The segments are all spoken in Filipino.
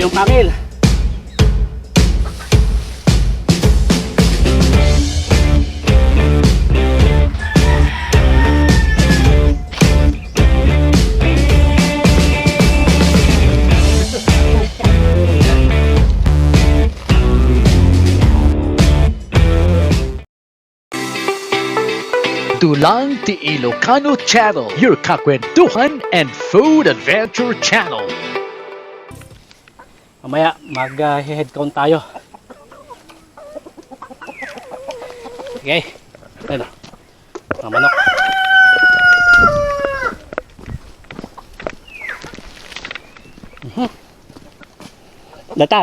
Kita yung pangil. Tulang Ti Ilocano Channel, your kakwentuhan and food adventure channel. Mamaya mag-head count tayo. Okay. Ano? Mga manok. Data.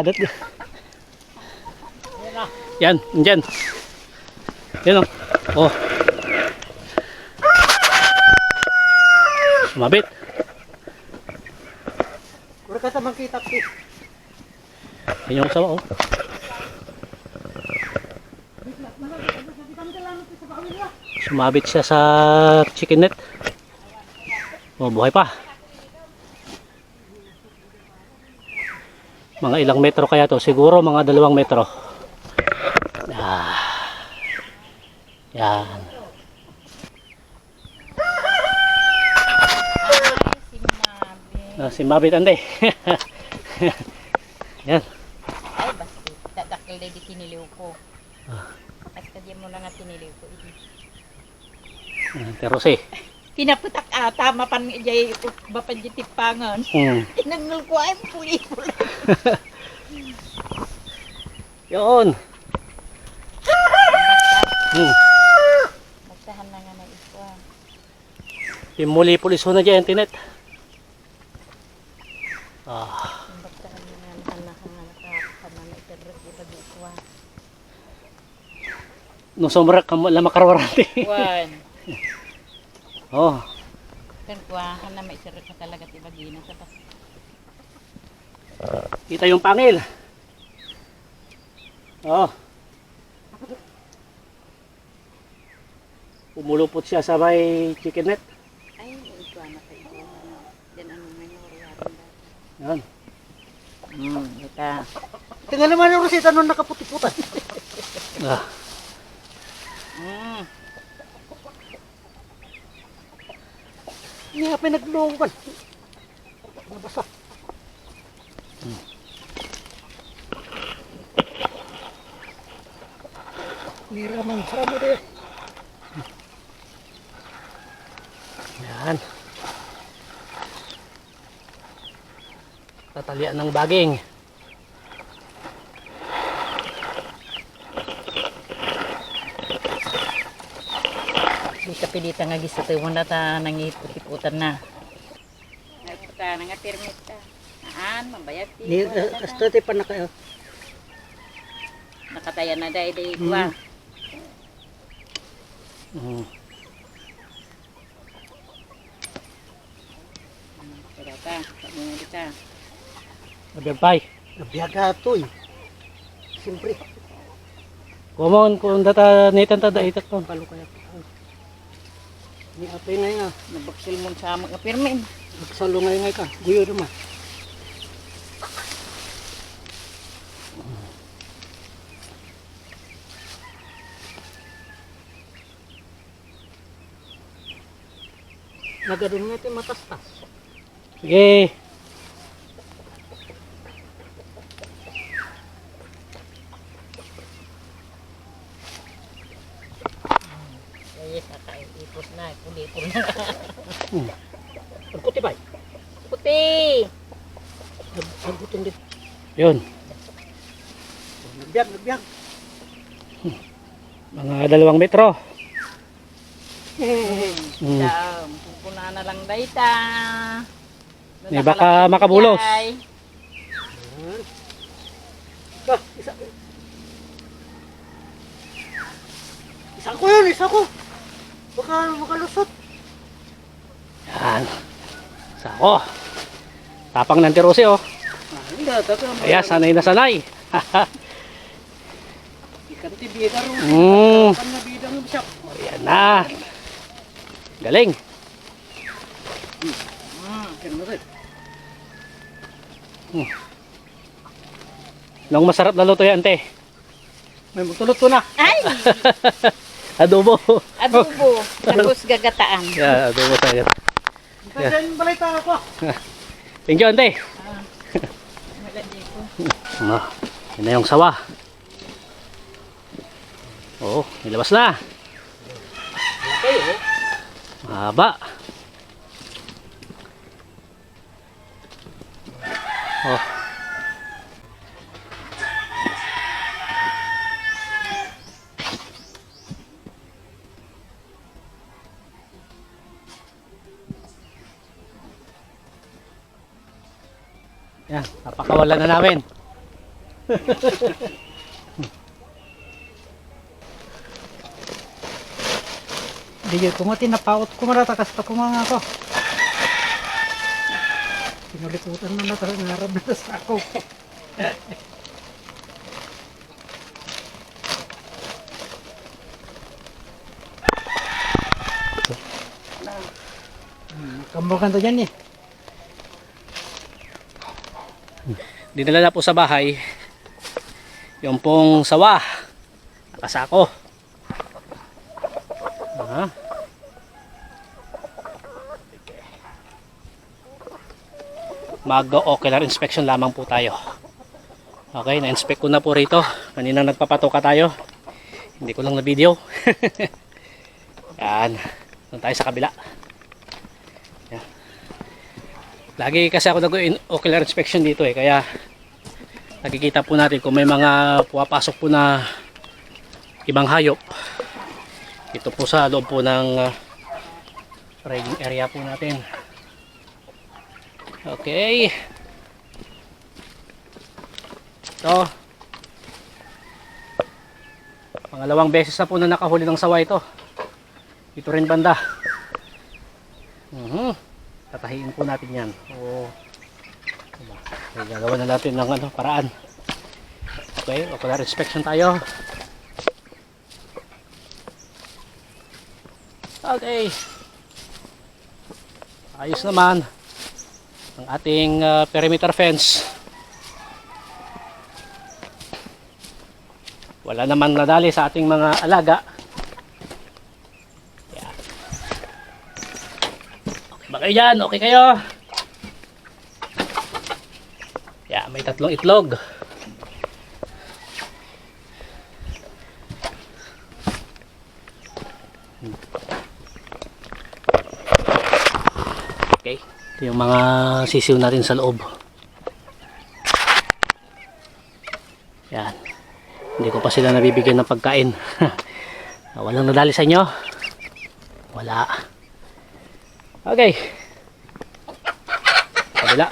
Yan, dyan. Yan o. Oh. Sumabit. Wala ka sa makita ko. Yan yung usawa, oh. Sumabit siya sa chicken net. Oh, buhay pa. Mga ilang metro kaya to? Siguro mga 2 metro. Ah. Yan. Si Mabit ande. Yan. Ay, basta dadakil na di tiniliw ko. Basta di mo na nga tiniliw ko. Pero si. Pinaputak ata, mapan jay bapan di tipangan. Tinangal ko ay puli-puli. Yun. Bastahan na nga na ito. Pimuli-pulis ho na dyan, tinet. Ah. Bastahan na nga nakakama na iterrek iba dito. No sumrak la makarwarante. One. Oh. Kan kuwahan na may iterrek na talaga tibagina sa bas. Kita yung pangil. Oh. Umulupot siya sa may chicken net. Ay, ito na kayo. Then ano may nawawaran dati. Yan. Ito. Tingnan naman yung Rosita nung nakaputi-putan. Ah. Hindi nga pinaglungan. Nabasa. Niraman sa mo din. Yan. Tatalian ng baging. Di kapilita nga gisito mo na ta nangiput-iputan na. Nagputa nga permit ka. Naan, mabayad ti. Ni hasta ti pa naka Nakatayan na dahil di kuha. Pero ta, sabi mo dita. Abiyagpay. nabiyaga to eh. Siyempre. Kumon kung data nitan tada itak to. Palo kaya. Ni apay na nga. Nabaksil mo sa mga permit. Magsalo ngay ka. Guyo naman. Nagadun nga ito matastas. Sige. Kaya kakaipos na, puli-puli na. Ang puti ba? Puti! Nagbutin din. Yun. Nagbiyak. Mga 2 metro. Puna na lang dayta. May baka makabulos. Isa. Isa ko yun, isa ko. Baka makalusot. Yan. Sako. Tapang ng tirose oh. Hindi, tatama. Kaya sanay na sanay. Ikan tibida rin. Mm. Ikan na bida ng bisap. Ayan na. Galing. Ikan na rin. Nung masarap na luto yan, ante. May magtulot ko na. Ay! Adobo. Adobo. Tapos gagataan. Yeah, adobo tayo. Kasi yung balita ako. Thank you, ante. Malandi ko. Yun na yung sawa. Oo, nilabas na. Mahaba. Oh. Yan, napakawalan na namin. Di ko nga tinapaot ko maratakas pa kumanga ko. Pinulikutan na natas ngarab na sa ako. Kambukan to dyan eh. Dinala na po sa bahay yung pong sawa, nakasako. Mag-ocular inspection lamang po tayo. Okay, na-inspect ko na po rito. Kanina nagpapatoka tayo, hindi ko lang na video. Yan, doon tayo sa kabila. Yan. Lagi kasi ako nag-ocular inspection dito eh, kaya nakikita po natin kung may mga pumapasok po na ibang hayop. Ito po sa loob po ng riding area po natin. Okay. Ito. Pangalawang beses na po na nakahuli ng sawa ito. Ito rin banda. Tatahiin po natin yan. Gagawa na natin ng paraan. Okay, ocular inspection tayo. Okay. Ayos naman ang ating perimeter fence. Wala naman nadali sa ating mga alaga. Yan. Okay ba kayo dyan? Okay kayo? Yan, may 3 itlog. Okay. Ito yung mga sisiw natin sa loob. Yan. Hindi ko pa sila nabibigyan ng pagkain. Walang nadali sa inyo? Wala. Okay. Kabila.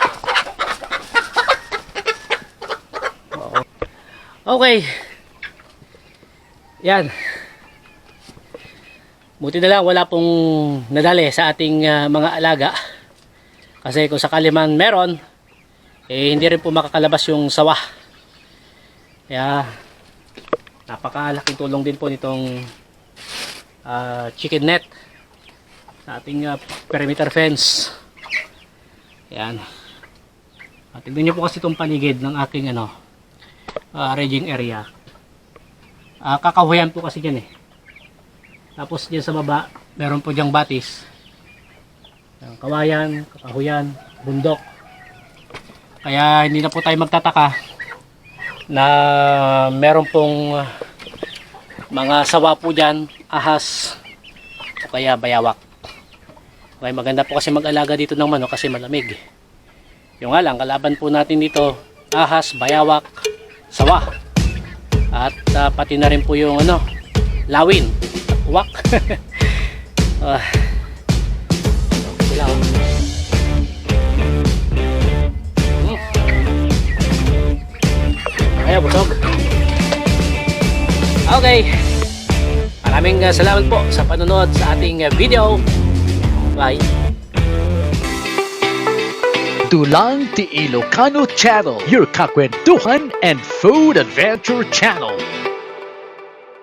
Okay. Yan. Buti na lang wala pong nadali sa ating mga alaga. Kasi kung sakali man meron, eh hindi rin po makakalabas yung sawa. Kaya napakalaking tulong din po nitong chicken net sa ating perimeter fence. Yan. Tignan nyo po kasi itong paligid ng aking raging area. Kakahuyan po kasi dyan eh. Tapos dyan sa baba, meron po dyang batis. Kawayan, kakahuyan, bundok. Kaya hindi na po tayo magtataka na meron pong mga sawa po dyan, ahas, o kaya bayawak. Okay, maganda po kasi mag-alaga dito ng manok kasi malamig. Yung nga lang, kalaban po natin dito, ahas, bayawak, sawa. At pati na rin po yung lawin, uwak. Ayaw, busog. Okay. Maraming salamat po sa panonood sa ating video. Bye. Dulang Ti Ilocano Channel, your kakwentuhan and food adventure channel.